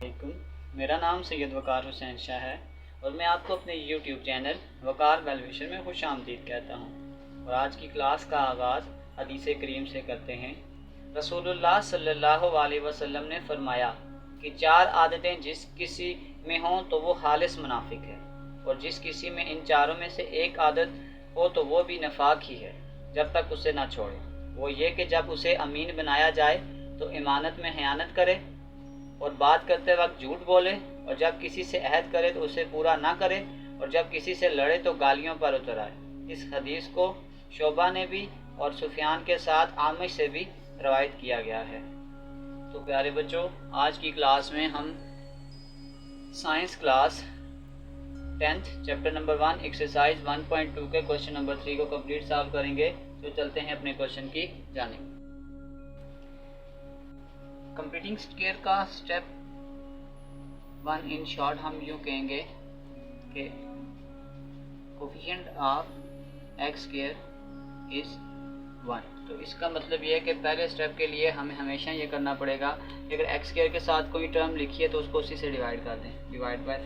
वालेकुम। मेरा नाम सैयद वकार हुसैन शाह है और मैं आपको अपने YouTube चैनल वकार वेलविशर में खुश आमदीद कहता हूँ। और आज की क्लास का आगाज़ हदीस करीम से करते हैं। रसूलुल्लाह सल्लल्लाहु अलैहि वसल्लम ने फरमाया कि 4 आदतें जिस किसी में हों तो वो खालिस मुनाफिक है, और जिस किसी में इन चारों में से एक आदत हो तो वो भी नफाक ही है जब तक उसे ना छोड़े। वो ये कि जब उसे अमीन बनाया जाए तो इमानत में खयानत करे और बात करते वक्त झूठ बोले, और जब किसी से अहद करे तो उसे पूरा ना करे, और जब किसी से लड़े तो गालियों पर उतर आए। इस हदीस को शोबा ने भी और सुफियान के साथ आमिश से भी रवायत किया गया है। तो प्यारे बच्चों, आज की क्लास में हम science class 10th chapter number 1 exercise 1.2 के क्वेश्चन नंबर 3 को कंप्लीट सॉल्व करेंगे। तो चलते हैं अपने क्वेश्चन की जानिब। कंप्लीटिंग स्क्वायर का स्टेप 1 इन शॉर्ट हम यूँ कहेंगे कि coefficient of x square is 1। तो इसका मतलब ये है कि पहले स्टेप के लिए हमें हमेशा ये करना पड़ेगा कि अगर एक्स स्क्वायर के साथ कोई टर्म लिखी है तो उसको उसी से डिवाइड कर दें। Divide by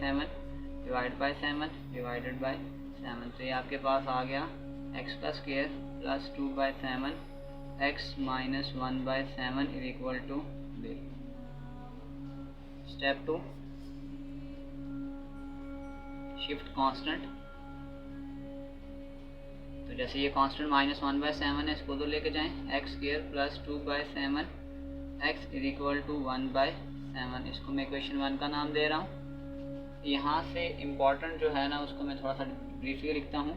7 divided by 7। तो ये आपके पास आ गया एक्स का square plus 2/7 x minus 1/7 is equal to b। Step 2 shift constant. तो जैसे ये कांस्टेंट -1/7 है, इसको तो लेके जाएं x square plus 2/7 x is equal to 1/7। इसको मैं इक्वेशन 1 का नाम दे रहा हूँ। यहाँ से इम्पॉर्टेंट जो है ना उसको मैं थोड़ा सा ब्रीफली लिखता हूँ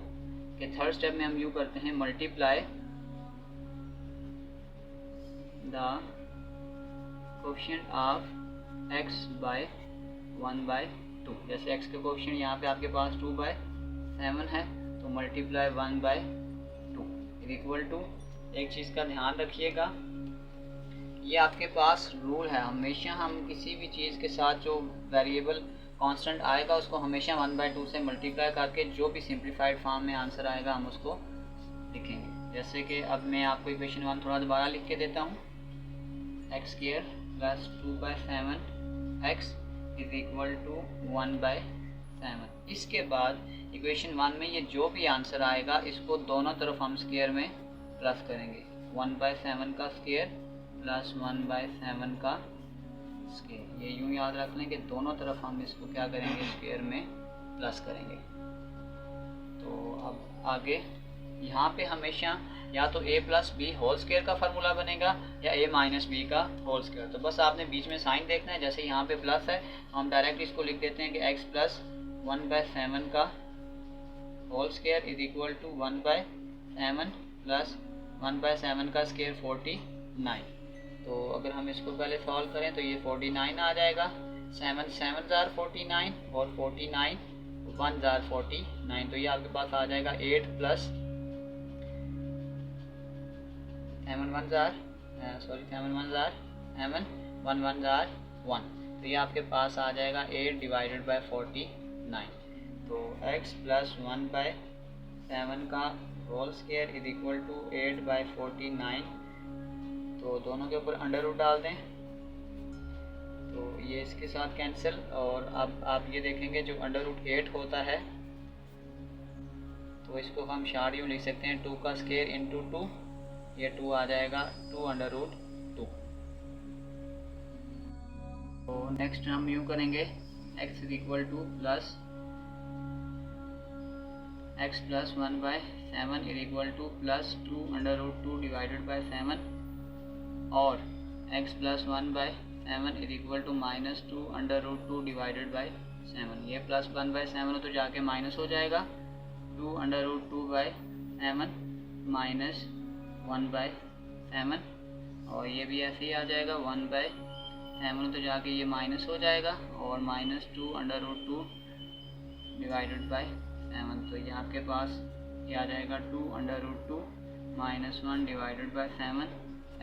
कि थर्ड स्टेप में हम यूँ करते हैं multiply the coefficient of x by 1/2। जैसे एक्स का कोफिशिएंट यहाँ पे आपके पास 2/7 है, तो मल्टीप्लाई 1/2 इज इक्वल टू। एक चीज़ का ध्यान रखिएगा, ये आपके पास रूल है, हमेशा हम किसी भी चीज़ के साथ जो वेरिएबल कांस्टेंट आएगा उसको हमेशा 1/2 से मल्टीप्लाई करके जो भी सिंप्लीफाइड फॉर्म में आंसर आएगा हम उसको लिखेंगे। जैसे कि अब मैं आपको इक्वेशन 1 थोड़ा दोबारा लिख के देता हूँ। X square plus 2/7 x is equal to 1/7। इसके बाद इक्वेशन 1 में ये जो भी आंसर आएगा इसको दोनों तरफ हम स्क्वायर में प्लस करेंगे। 1/7 का स्क्वायर प्लस 1/7 का स्क्वायर। ये यूँ याद रख लें कि दोनों तरफ हम इसको क्या करेंगे, स्क्वायर में प्लस करेंगे। तो अब आगे यहाँ पे हमेशा या तो a plus b whole square का फार्मूला बनेगा या a माइनस बी का होल स्क्वायर। तो बस आपने बीच में साइन देखना है। जैसे यहाँ पे प्लस है तो हम डायरेक्ट इसको लिख देते हैं कि x प्लस 1/7 का whole square is equal to 1/7 plus 1/7 का स्क्वायर 49। तो अगर हम इसको पहले सॉल्व करें तो ये 49 आ जाएगा। 7 7 जार 49 और 49 1 जार 49। तो ये आपके पास आ जाएगा 8 प्लस 7 1 जार 1 1 जार 1। तो ये आपके पास आ जाएगा 8 डिवाइडेड बाय 49। तो x प्लस 1/7 का whole square is equal to 8/49। तो दोनों के ऊपर अंडर रूट डाल दें तो ये इसके साथ कैंसिल। और अब आप ये देखेंगे जो अंडर रूट 8 होता है तो इसको हम शॉर्ट यूँ लिख सकते हैं 2 का स्क्वायर इंटू 2। ये 2 आ जाएगा 2 अंडर रूट 2। तो नेक्स्ट हम यूँ करेंगे x is equal to plus x plus 1/7 is equal to plus 2 under root 2 divided by 7 और x plus 1/7 is equal to minus 2 under root 2 divided by 7। ये प्लस 1/7 हो तो जाके माइनस हो जाएगा। 2 अंडर रूट 2/7 माइनस 1/7 और ये भी ऐसे ही आ जाएगा 1/7 तो जाके ये माइनस हो जाएगा और minus 2 under root 2 divided by 7। तो ये आपके पास ये आ जाएगा 2 under root 2 minus 1 divided by 7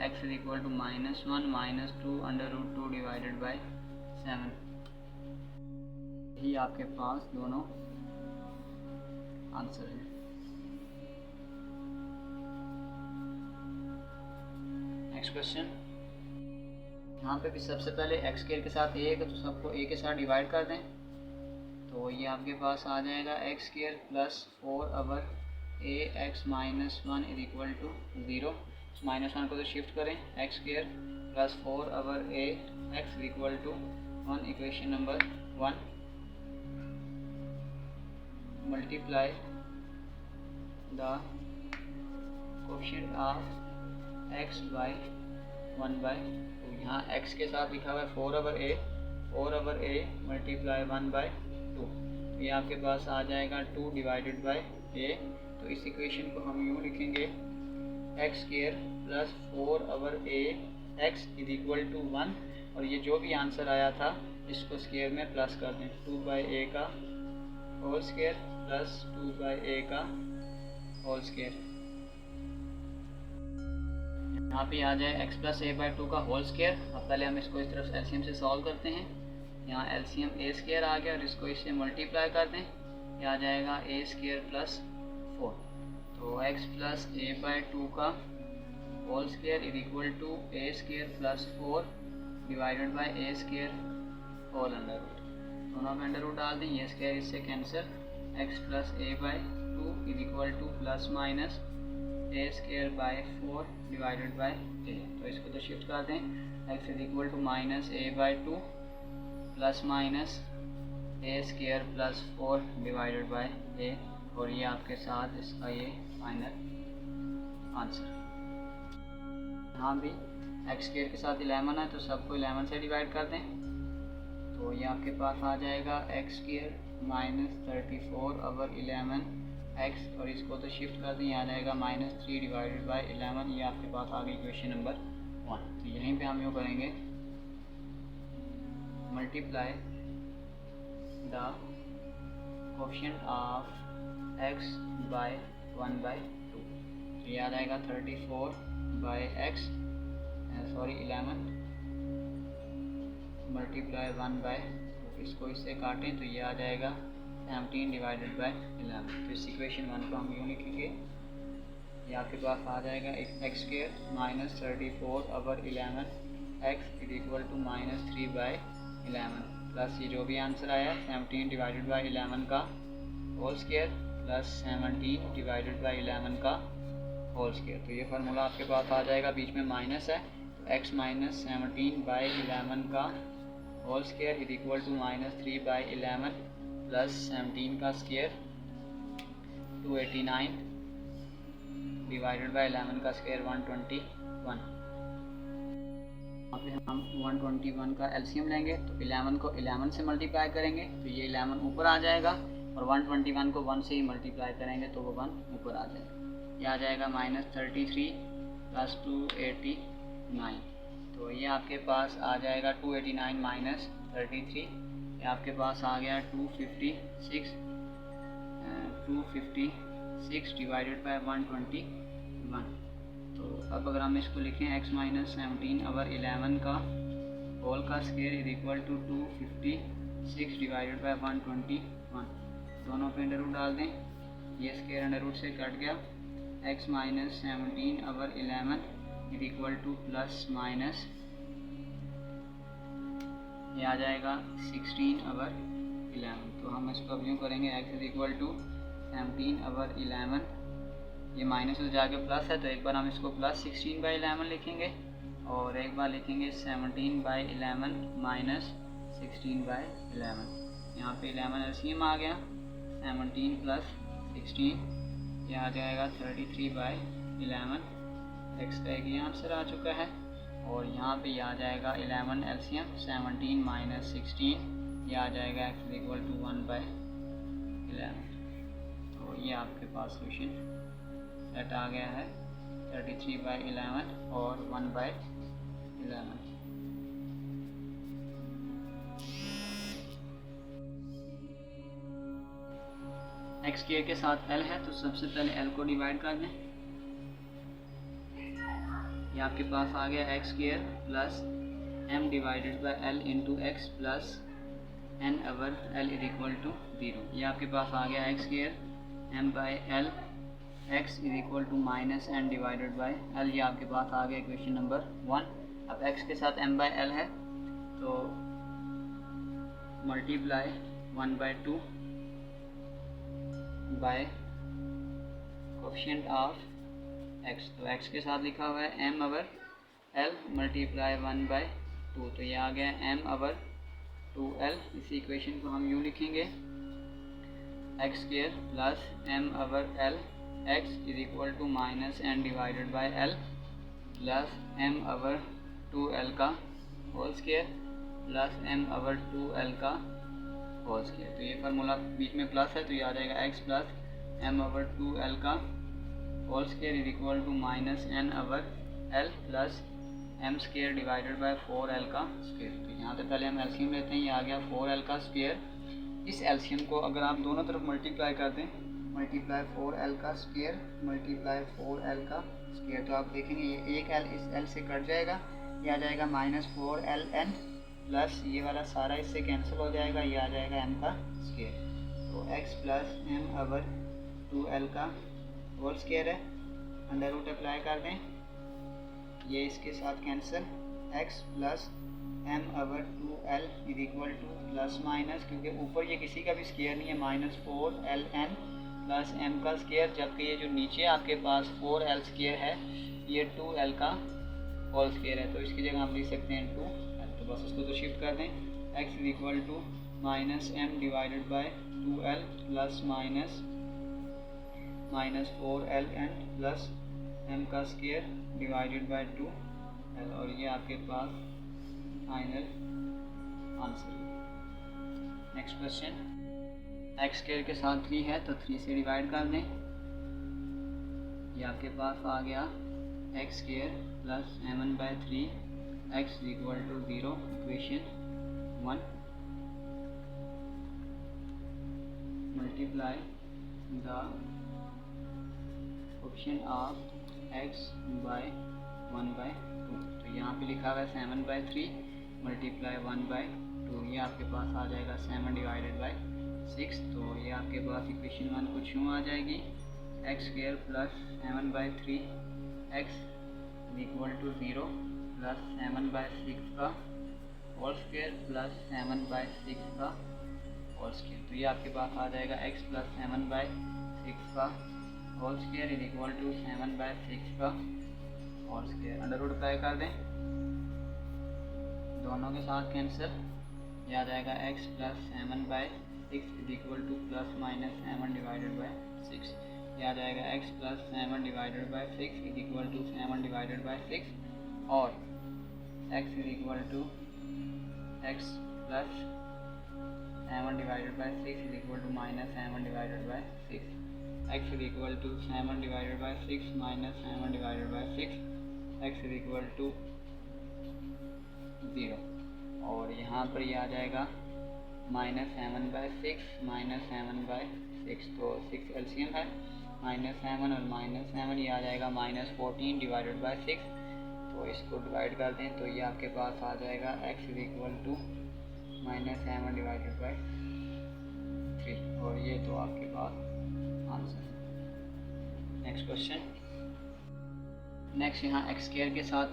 x is equal to -1 minus 2 under root 2 divided by 7। ही आपके पास दोनों आंसर है। नेक्स्ट क्वेश्चन, यहाँ पे भी सबसे पहले एक्स स्क्वायर के साथ ए है तो सबको ए के साथ डिवाइड कर दें, तो ये आपके पास आ जाएगा x square plus 4 a x minus 1 is equal to 0। -1 को तो शिफ्ट करें, x square plus 4 a x is equal to 1, equation number 1। Multiply the coefficient of x by 1/2। यहाँ x के साथ लिखा हुआ है 4 ए मल्टीप्लाई 1/2, तो ये आपके पास आ जाएगा 2 डिवाइडेड बाय a। तो इस इक्वेशन को हम यूँ लिखेंगे x square plus 4 a x is equal to 1, और ये जो भी आंसर आया था इसको स्क्वायर में प्लस कर दें, 2/a का होल स्क्वायर प्लस 2/a का होल स्क्वायर। यहाँ पे आ जाए x प्लस a/2 का होल स्क्वायर। अब पहले हम इसको इस तरफ एलसीएम से सॉल्व करते हैं। यहाँ एलसीएम a स्क्वायर आ गया और इसको इससे मल्टीप्लाई कर दें, ये आ जाएगा a स्क्वायर प्लस 4। तो x प्लस a/2 का whole square is equal to a square plus 4 divided by a square whole under root. दोनों में अंडर रूट डाल दें, ये स्क्वायर इससे cancel, x plus a/2 is equal to plus minus a square by 4 divided by a। तो इसको तो shift कर दें, x is equal to minus a/2 plus minus a square plus 4 divided by a, और ये आपके साथ इसका ये फाइनल आंसर। यहाँ भी x स्क्वायर के साथ 11 है तो सबको 11 से डिवाइड कर दें, तो ये आपके पास आ जाएगा x स्क्वायर माइनस 34/11 x, और इसको तो शिफ्ट कर दें, आ जाएगा -3 डिवाइडेड बाय 11। ये आपके पास आ गई इक्वेशन नंबर 1। तो यहीं पे हम यूँ करेंगे multiply the coefficient of x by 1/2। तो ये आ जाएगा 34/x 11 मल्टीप्लाई 1/2, इसको इससे काटें तो ये आ जाएगा 17 डिवाइडेड बाय 11। तो इस इक्वेशन 1 को हम यूँ लिखेंगे, ये आपके पास आ जाएगा x square minus 34/11 x is equal to -3/11 plus ये जो भी आंसर आया 17 डिवाइडेड बाय 11 का whole square plus 17 divided by 11 का होल स्क्वायर। तो ये फार्मूला आपके पास आ जाएगा, बीच में माइनस है तो x माइनस 17/11 का whole square is equal to -3/11 plus 17 का स्क्वायर 289 डिवाइडेड बाय 11 का स्क्वायर 121। यहाँ पे हम 121 का एलसीएम लेंगे तो 11 को 11 से मल्टीप्लाई करेंगे तो ये 11 ऊपर आ जाएगा, और 121 को 1 से ही मल्टीप्लाई करेंगे तो वो 1 ऊपर आ जाएगा। ये आ जाएगा -33 प्लस 289, तो ये आपके पास आ जाएगा 289 माइनस 33, ये आपके पास आ गया 256 डिवाइडेड बाय 121। तो अब अगर हम इसको लिखें x माइनस 17/11 का होल का square is equal to 256 divided by 121, दोनों पे अंडर रूट डाल दें, ये स्क्वायर अंडर रूट से कट गया, x minus 17/11 is equal to plus minus ये आ जाएगा 16/11। तो हम इसको अब यूँ करेंगे x इज इक्वल टू 17/11, ये माइनस से जाके प्लस है तो एक बार हम इसको प्लस 16/11 लिखेंगे और एक बार लिखेंगे 17/11 माइनस 16/11। यहाँ पे 11 एलसीएम आ गया, 17 प्लस 16 ये आ जाएगा 33/11। एक्स का एक ये आंसर आ चुका है, और यहाँ पे ये आ जाएगा 11 एलसीएम 17 माइनस 16 ये आ जाएगा x इज इक्वल टू 1/11। तो ये आपके पास सोल्यूशन सेट आ गया है 33/11 और 1/11। एक्स स्क्वायर के साथ l है तो सबसे पहले l को डिवाइड कर दें, ये आपके पास आ गया x square plus m divided by l into x plus n over l is equal to 0। ये आपके पास आ गया x square m by l x is equal to minus n divided by l, ये आपके पास आ गया इक्वेशन नंबर 1। अब x के साथ m/l है तो multiply 1/2 bye coefficient of x। तो x के साथ लिखा हुआ है m/l मल्टीप्लाई 1/2, तो ये आ गया m/2l। इस इक्वेशन को हम यूँ लिखेंगे x² plus m/l x is equal to minus n divided by l plus m/2l का होल स्क्वायर प्लस m/2l का होल स्क्वायर। तो ये फार्मूला बीच में प्लस है तो ये आ जाएगा x प्लस m/2l का whole square is equal to minus n/l plus m square divided by 4l का स्क्वायर। तो यहाँ से पहले हम एलसीएम लेते हैं, ये आ गया 4l का स्क्वायर। इस एलसीएम को अगर आप दोनों तरफ मल्टीप्लाई कर दें, मल्टीप्लाई 4l का स्क्वायर मल्टीप्लाई 4l का स्क्वायर, तो आप देखेंगे ये एक l इस l से कट जाएगा, ये आ जाएगा -4ln प्लस ये वाला सारा इससे कैंसिल हो जाएगा, ये आ जाएगा m का स्क्वायर। तो x प्लस m/2l का होल स्क्वायर है, अंडर रूट अप्लाई कर दें, ये इसके साथ cancel, x plus m/2l is equal to plus minus, क्योंकि ऊपर ये किसी का भी स्क्वायर नहीं है, -4ln प्लस m का स्क्वायर, जबकि ये जो नीचे आपके पास 4l स्क्वायर है ये 2l का होल स्क्वायर है। तो इसकी जगह हम लिख सकते हैं 2l, तो बस इसको तो शिफ्ट कर दें, x is equal to minus m divided by 2l plus minus 4ln plus m का स्क्वायर डिवाइडेड बाय 2l, और ये आपके पास final answer. Next question, x square के साथ 3 है तो 3 से डिवाइड कर दें, ये आपके पास आ गया x square plus m1/3 x is equal to 0, equation 1 multiply the coefficient of x by 1/2। तो यहाँ पे लिखा हुआ है 7/3 मल्टीप्लाई 1/2, ये आपके पास आ जाएगा 7 डिवाइडेड बाय 6। तो ये आपके पास इक्वेशन 1 कुछ यूँ आ जाएगी, x square plus 7/3 x equal to 0 plus 7/6 का होल स्क्वायर प्लस 7/6 का होल स्क्वायर। तो ये आपके पास आ जाएगा x प्लस 7/6 का whole square is equal to 7/6 का whole square. Under root apply कर दें, दोनों के साथ कैंसिल, ये आ जाएगा x plus 7/6 is equal to plus minus 7 divided by 6, ये आ जाएगा x plus 7 divided by 6 is equal to 7 divided by 6, और x is equal to x plus 7 divided by 6 is equal to minus 7 divided by 6, x is equal to 7 divided by 6 minus 7 divided by 6, x is equal to 0, और यहाँ पर ये आ जाएगा -7/6 -7/6, तो 6 LCM है, -7 और -7 ये आ जाएगा -14 डिवाइडेड बाय 6। तो इसको डिवाइड कर दें तो ये आपके पास आ जाएगा x is equal to -7 divided by 3, और ये तो आपके पास आंसर है। नेक्स्ट क्वेश्चन, नेक्स्ट यहाँ x स्क्वायर के साथ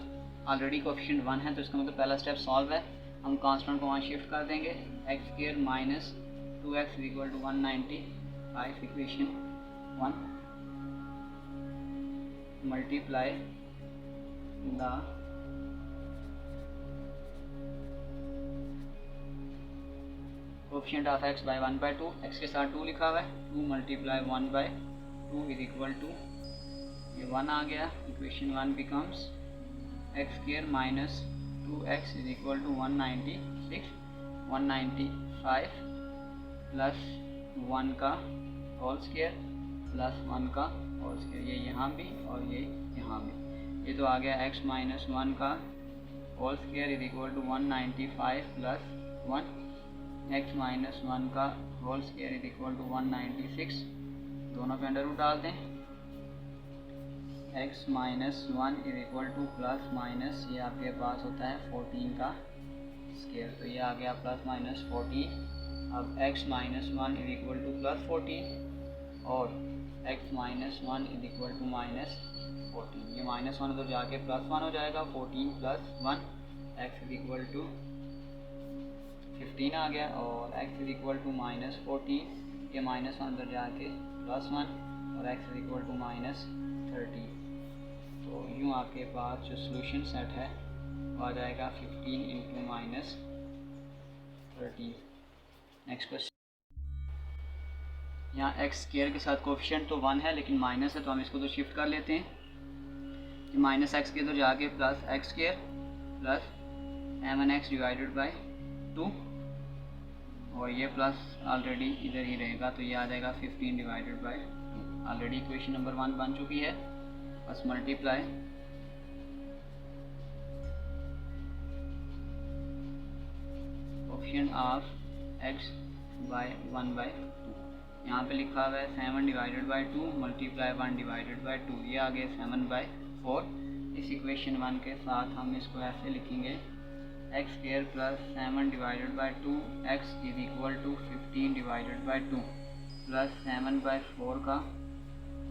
ऑलरेडी कोफिशिएंट 1 है तो इसका मतलब पहला स्टेप सॉल्व है, हम कांस्टेंट को वहाँ शिफ्ट कर देंगे, x square minus 2x is equal to 195, equation 1 multiply the coefficient of x by 1/2, x के साथ 2 लिखा हुआ है, 2 मल्टीप्लाई 1/2 इज इक्वल टू, ये 1 आ गया, equation 1 becomes x square minus 2x is equal to 195 plus 1 का होल स्क्वायर प्लस 1 का होल स्क्वायर, ये यहाँ भी और ये यहाँ भी, ये तो आ गया x माइनस 1 का whole square is equal to 195 plus 1, x minus 1 का whole square is equal to 196, दोनों पे अंडर रूट डाल दें, x minus 1 is equal to plus minus ये आपके पास होता है 14 का स्क्वायर, तो ये आ गया प्लस माइनस 14। अब x minus 1 is equal to plus 14 और x minus 1 is equal to minus 14। ये -1 उधर जाके +1 हो जाएगा, 14 + 1 x इज इक्वल टू 15 आ गया, और x इज इक्वल टू -14, ये -1 उधर जाके +1 और x इज इक्वल टू -30। तो यूँ आपके पास जो सोल्यूशन सेट है वो आ जाएगा 15 × -13। नेक्स्ट क्वेश्चन, यहाँ एक्स स्क्वायर के साथ कोफिशिएंट तो 1 है लेकिन माइनस है, तो हम इसको तो शिफ्ट कर लेते हैं। -x के तो जाके +x² plus m1x divided by 2, और ये प्लस ऑलरेडी इधर ही रहेगा, तो ये आ जाएगा 15 divided by 2। Already equation number 1 बन चुकी है, बस multiply coefficient of x by 1/2। यहाँ पे लिखा हुआ है 7 divided by 2 multiply 1 divided by 2, ये आ गया 7/4। इस इक्वेशन 1 के साथ हम इसको ऐसे लिखेंगे x² plus 7 divided by 2 x is equal to 15 divided by 2 plus 7/4 का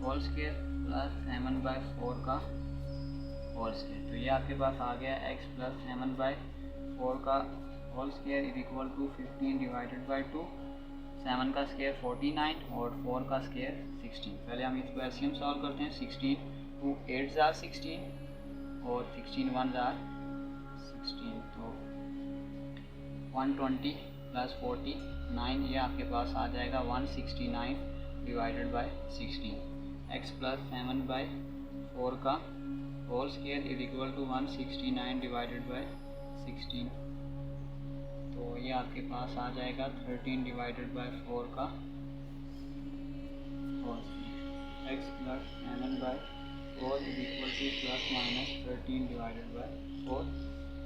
होल स्क्वायर प्लस 7/4 का होल स्क्वायर। तो ये आपके पास आ गया x प्लस 7/4 का whole square is equal to 15 divided by 2, 7 का स्क्वायर 49 और 4 का स्क्वायर 16। पहले हम इसको एलसीएम सॉल्व करते हैं। 16 2 8 are 16 और 16 1 are 16, तो 120 प्लस 49, ये आपके पास आ जाएगा 169 डिवाइडेड बाई 16। x प्लस 7/4 का whole square is equal to 169 divided by 16, तो ये आपके पास आ जाएगा 13 डिवाइडेड बाई 4 का whole square. x plus 7/4 is equal to plus minus 13 divided by 4,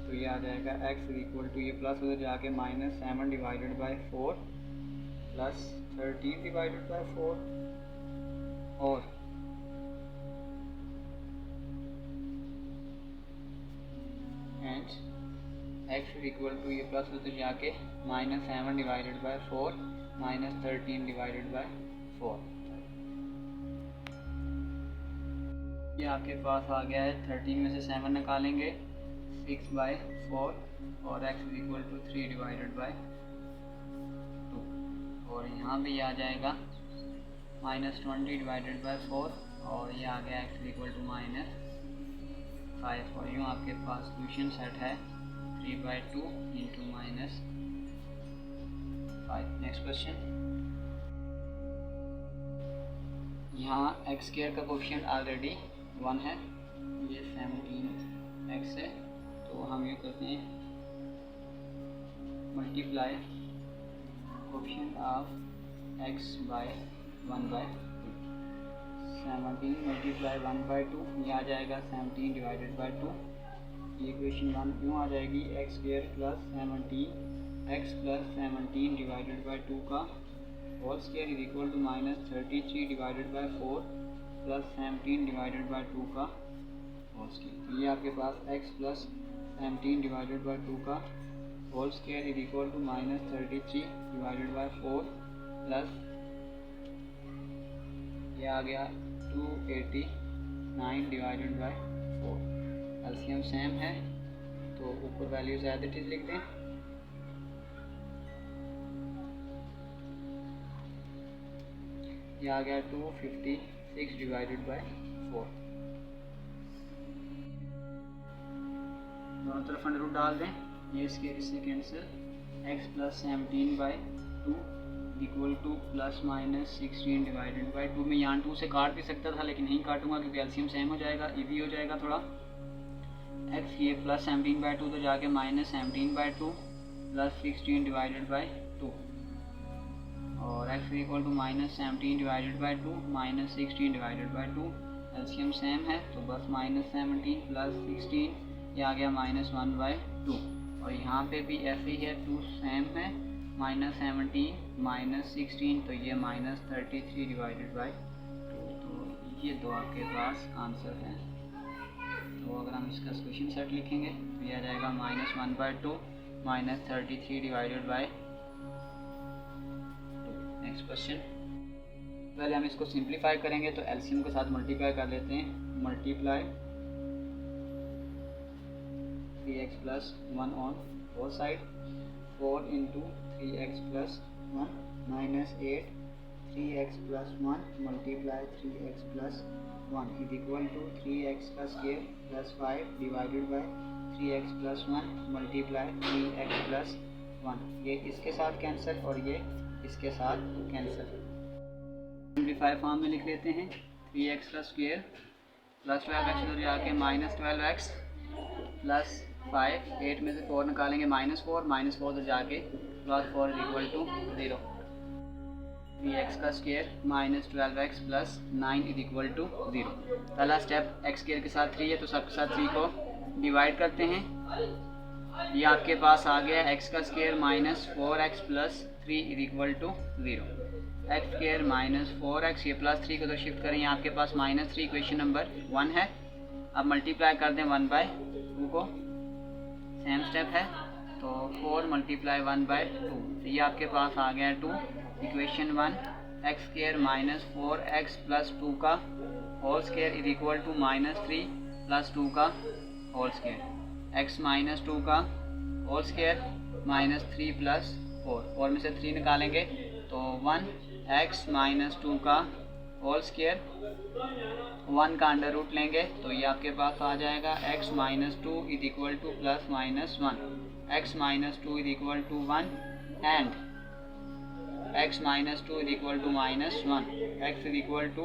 तो ये आ जाएगा x इज इक्वल टू, ये प्लस उधर जाके -7 divided by 4 plus 13 divided by 4, और and x is equal to, ये प्लस उधर जाके -7 डिवाइडेड बाई 4 -13 डिवाइडेड बाई 4। ये आपके पास आ गया है। 13 में से 7 निकालेंगे 6/4, और x is equal to 3 divided by 2, और यहाँ भी आ जाएगा -20 डिवाइडेड बाई 4, और ये आ गया x इज इक्वल टू -5, और यूँ आपके पास सोल्यूशन सेट है 3/2 इंटू -5। नेक्स्ट क्वेश्चन, यहाँ x² का कोफिशिएंट ऑलरेडी 1 है, ये 17x है, तो हम ये करते हैं multiply coefficient of x by 1/2। 17 multiply 1/2, ये आ जाएगा 17 डिवाइडेड बाई 2। ये इक्वेशन 1 क्यों आ जाएगी, x² प्लस 17 डिवाइडेड बाई 2 का whole square is equal to -33 divided by 4 plus 17 divided by 2 का होल स्क्वायर। तो ये आपके पास x प्लस 17 डिवाइडेड बाई 2 का whole square is equal to -33 divided by 4 plus, ये आ गया 289 डिवाइडेड बाई 4। एलसीएम सेम है, तो ऊपर वैल्यूज एज इट इज लिख दें। ये आ गया 256 डिवाइडेड बाई 4। दोनों तरफ अंडर रूट डाल दें, ये इससे cancel. x plus 17/2 equal to plus minus 16 divided by 2। मैं यहाँ 2 से काट भी सकता था लेकिन नहीं काटूंगा क्योंकि एलसीएम सेम हो जाएगा, इजी हो जाएगा थोड़ा। x ये प्लस 17/2 तो जाके -17/2 प्लस 16 डिवाइडेड बाई 2, और x equal to -17 divided by 2 -16 divided by 2। LCM same है तो बस -17 प्लस 16, ये आ गया -1/2, और यहाँ पे भी ऐसे ही है, 2 सेम है, -17 -16, तो ये -33 डिवाइडेड बाई 2। तो ये दो आपके पास आंसर है। तो अगर हम इसका सोल्यूशन सेट लिखेंगे तो ये आ जाएगा -1/2 -33 डिवाइडेड बाई 2। नेक्स्ट क्वेश्चन, पहले हम इसको सिंप्लीफाई करेंगे तो एलसीएम के साथ मल्टीप्लाई कर लेते हैं। Multiply 3x plus 1 on both side, 4 into 3x plus 1 minus 8 3x plus 1 multiply 3x plus 1 is equal to 3x का square plus 5 divided by 3x plus 1 multiply 3x plus 1। ये इसके साथ कैंसिल और ये इसके साथ कैंसिल। सिंप्लीफाई फॉर्म में लिख लेते हैं। 3x का स्क्वायर प्लस 12x इधर जाके माइनस 12x प्लस 5, 8 में से 4 निकालेंगे -4, -4 उधर जाके plus 4 is equal to 0। 3x का square minus 12x plus 9 is equal to 0। पहला स्टेप x स्क्वायर के साथ 3 है तो सबके साथ 3 को डिवाइड करते हैं। ये आपके पास आ गया x का square minus 4x plus 3 is equal to 0। X square minus 4x, ये प्लस 3 को तो शिफ्ट करें, यहाँ आपके पास -3 इक्वेशन नंबर 1 है। अब मल्टीप्लाई कर दें 1/2 को, सेम स्टेप है तो 4 मल्टीप्लाई 1/2 तो ये आपके पास आ गया 2। Equation 1 x square minus 4x plus 2 का whole square is equal to -3 plus 2 का होल स्क्वायर। x माइनस 2 का होल स्क्वायर -3 प्लस 4 में से 3 निकालेंगे तो 1x माइनस 2 का होल स्क्वायर, 1 का अंडर रूट लेंगे तो ये आपके पास आ जाएगा x minus 2 is equal to plus minus 1। x minus 2 is equal to 1 and x minus 2 is equal to -1। x is equal to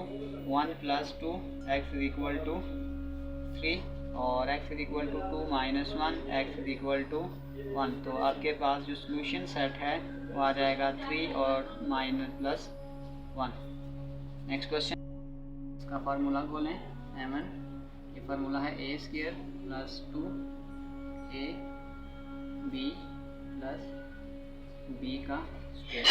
1 plus 2, x is equal to 3 और x is equal to 2 minus 1, x is equal to 1। तो आपके पास जो solution set है वो आ जाएगा 3 और minus plus 1। Next question, इसका formula खोलें m1। ये फार्मूला है a square plus 2ab plus b का स्क्वायर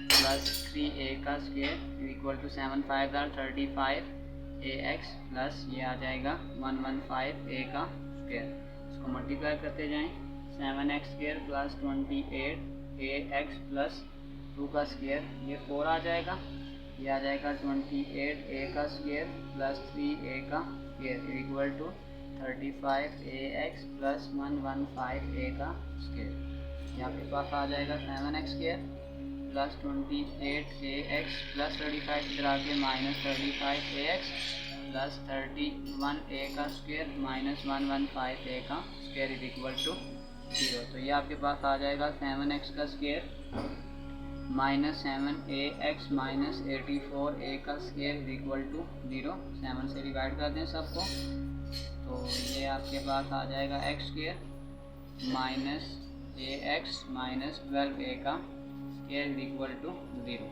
प्लस 3a का square equal to 7 5 35ax plus ये आ जाएगा 115a का स्क्वायर। इसको मल्टीप्लाई करते जाएं। 7x square plus 28ax plus 2 का स्क्वायर, ये 4 आ जाएगा। ये आ जाएगा 28a का स्क्वायर प्लस 3a का square equal to 35ax plus 115a का स्क्वायर। यहाँ पे पास आ जाएगा 7x square plus 28ax plus 35 इधर आके माइनस 35ax प्लस 31a का स्क्वायर माइनस 115a का स्क्वायर इज इक्वल टू 0। तो ये आपके पास आ जाएगा 7x का square minus 7ax minus 84a का स्क्वायर इज इक्वल टू 0। 7 से डिवाइड कर दें सबको तो ये आपके पास आ जाएगा x square minus ax minus 12a का square is equal to 0।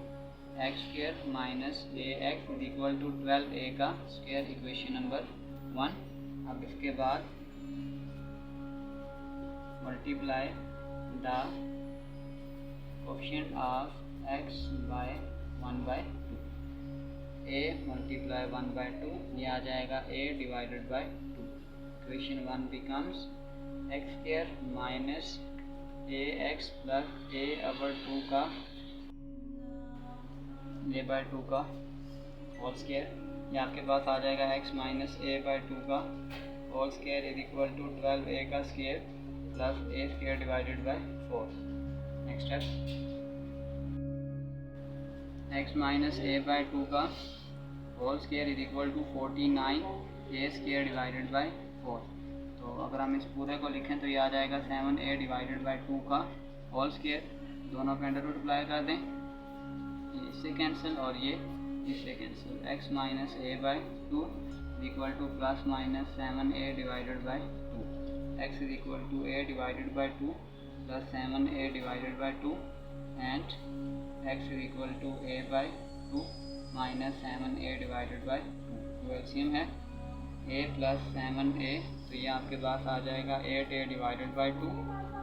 x square minus ax is equal to 12a का स्क्वायर, इक्वेशन नंबर 1। अब इसके बाद multiply the coefficient of x by 1/2। a multiply 1/2 ये आ जाएगा a divided by 2। Equation 1 becomes x square minus ax plus a/2 का a/2 का whole square. ये आपके पास आ जाएगा x माइनस a/2 का whole square is equal to 12a का square plus a square divided by 4। Next step, x minus a/2 का whole square is equal to 49a square divided by 4। तो अगर हम इस पूरे को लिखें तो ये आ जाएगा 7a डिवाइडेड बाय 2 का होल स्क्वायर। दोनों पे अंडर रूट अप्लाई कर दें, ये इससे कैंसिल और ये इससे cancel. x minus a/2 is equal to plus minus 7a divided by 2। x is equal to a divided by 2 plus 7a divided by 2 and x is equal to a by 2 minus 7a divided by 2। तो LCM है a plus 7a तो ये आपके पास आ जाएगा 8a divided by 2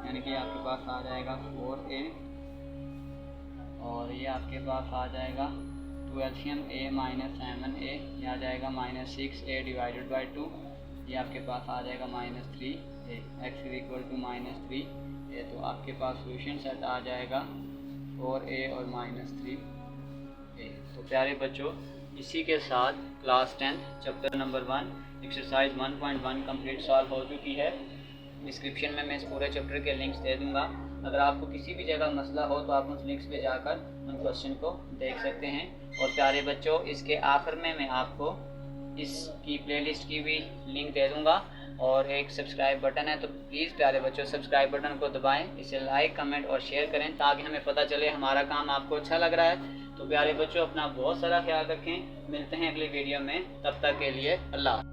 यानी कि आपके पास आ जाएगा 4a और ये आपके पास आ जाएगा 2 एलसीएम a माइनस 7a ये आ जाएगा माइनस 6a डिवाइडेड बाई 2 ये आपके पास आ जाएगा minus 3a। x is equal to minus 3a तो आपके पास सोल्यूशन सेट आ जाएगा 4a और माइनस 3। ए। तो प्यारे बच्चों, इसी के साथ class 10 chapter number 1 exercise 1.1 complete solve हो चुकी है। डिस्क्रिप्शन में मैं इस पूरे चैप्टर के लिंक्स दे दूंगा। अगर आपको किसी भी जगह मसला हो तो आप उस लिंक्स पे जाकर उन क्वेश्चन को देख सकते हैं। और प्यारे बच्चों, इसके आखिर में मैं आपको इसकी प्लेलिस्ट की भी लिंक दे दूंगा और एक सब्सक्राइब बटन है, तो प्लीज़ प्यारे बच्चों सब्सक्राइब बटन को दबाएं, इसे लाइक कमेंट और शेयर करें ताकि हमें पता चले हमारा काम आपको अच्छा लग रहा है। तो प्यारे बच्चों, अपना बहुत सारा ख्याल रखें। मिलते हैं अगली वीडियो में, तब तक के लिए अल्लाह।